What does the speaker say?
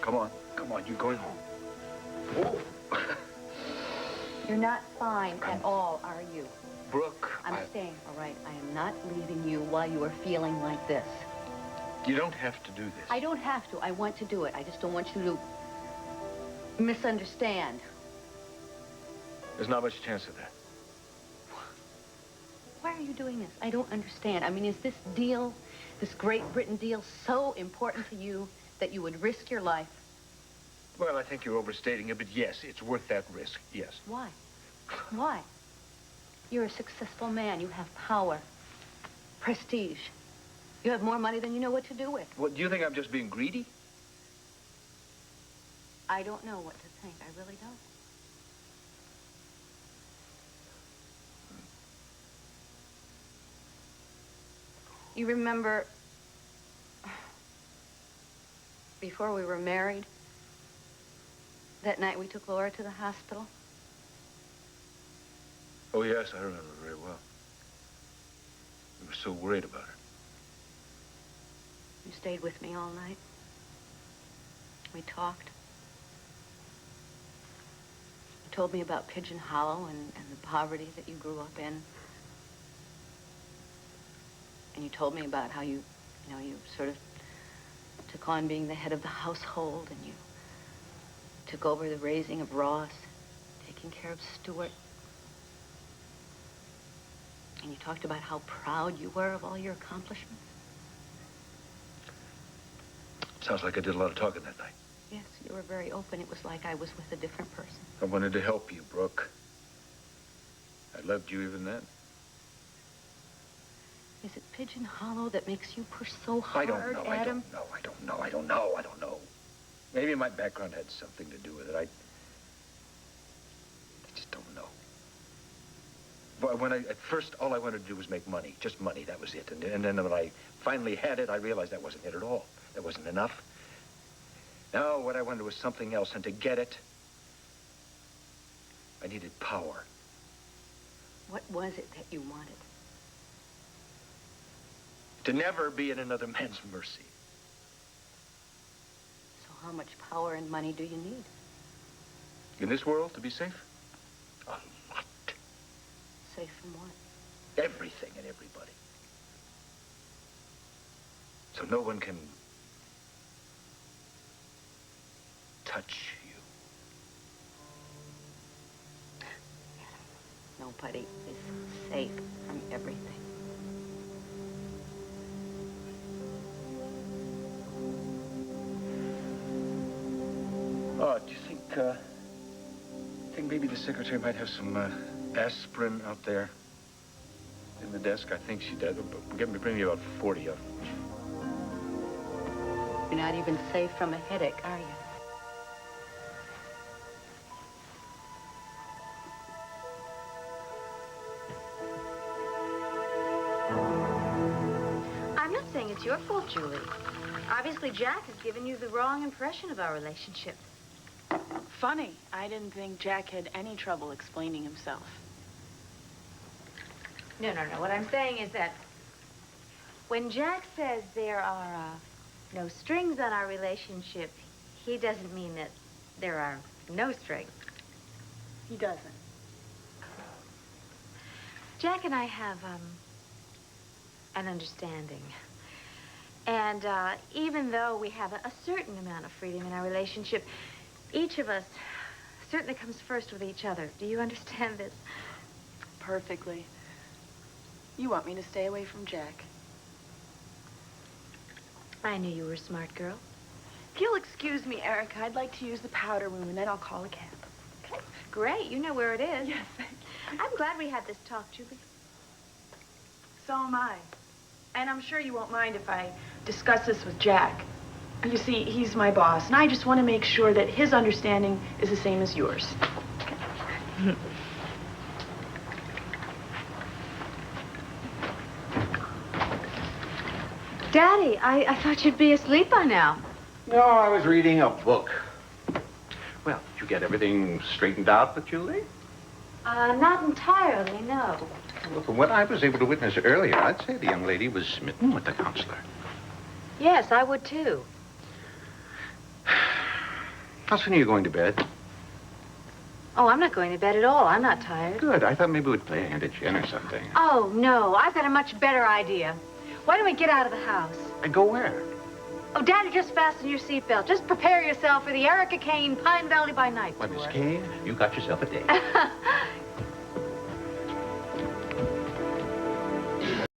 Come on. Come on. You're going home. Oh. You're not fine at all, are you? Brooke, I'm staying, all right? I am not leaving you while you are feeling like this. You don't have to do this. I don't have to. I want to do it. I just don't want you to misunderstand. There's not much chance of that. Why are you doing this? I don't understand. I mean, is this deal, this Great Britain deal, so important to you that you would risk your life? Well, I think you're overstating it, but yes, it's worth that risk, yes. Why? Why? You're a successful man. You have power, prestige. You have more money than you know what to do with. What, do you think I'm just being greedy? I don't know what to think. I really don't. You remember before we were married, that night we took Laura to the hospital? Oh, yes, I remember very well. We were so worried about her. You stayed with me all night. We talked. You told me about Pigeon Hollow and the poverty that you grew up in. And you told me about how you sort of took on being the head of the household, and you took over the raising of Ross, taking care of Stuart. And you talked about how proud you were of all your accomplishments. Sounds like I did a lot of talking that night. Yes, you were very open. It was like I was with a different person. I wanted to help you, Brooke. I loved you even then. Is it Pigeon Hollow that makes you push so hard, Adam? I don't know. Maybe my background had something to do with it. I just don't know. But at first, all I wanted to do was make money. Just money, that was it. And then when I finally had it, I realized that wasn't it at all. That wasn't enough. Now, what I wanted was something else, and to get it, I needed power. What was it that you wanted? To never be at another man's mercy. So how much power and money do you need? In this world, to be safe? A lot. Safe from what? Everything and everybody. So no one can touch you. Nobody is safe from everything. Oh, do you think maybe the secretary might have some aspirin out there in the desk? I think she does. Bring me about 40 of them. You're not even safe from a headache, are you? I'm not saying it's your fault, Julie. Obviously, Jack has given you the wrong impression of our relationship. Funny. I didn't think Jack had any trouble explaining himself. No. What I'm saying is that when Jack says there are no strings on our relationship, he doesn't mean that there are no strings. He doesn't. Jack and I have an understanding. And even though we have a certain amount of freedom in our relationship, each of us certainly comes first with each other. Do you understand this? Perfectly. You want me to stay away from Jack? I knew you were a smart girl. If you'll excuse me, Erica, I'd like to use the powder room, and then I'll call a cab. Okay, great. You know where it is. Yes, thank you. I'm glad we had this talk, Julie. So am I. And I'm sure you won't mind if I discuss this with Jack. You see, he's my boss, and I just want to make sure that his understanding is the same as yours. Okay. Daddy, I thought you'd be asleep by now. No, I was reading a book. Well, did you get everything straightened out with Julie? Not entirely, no. Well, from what I was able to witness earlier, I'd say the young lady was smitten with the counselor. Yes, I would too. How soon are you going to bed? Oh, I'm not going to bed at all. I'm not tired. Good. I thought maybe we'd play a hand at gin or something. Oh, no. I've got a much better idea. Why don't we get out of the house? And go where? Oh, Daddy, just fasten your seatbelt. Just prepare yourself for the Erica Kane Pine Valley by Night Why, tour. Miss Kane, you got yourself a date.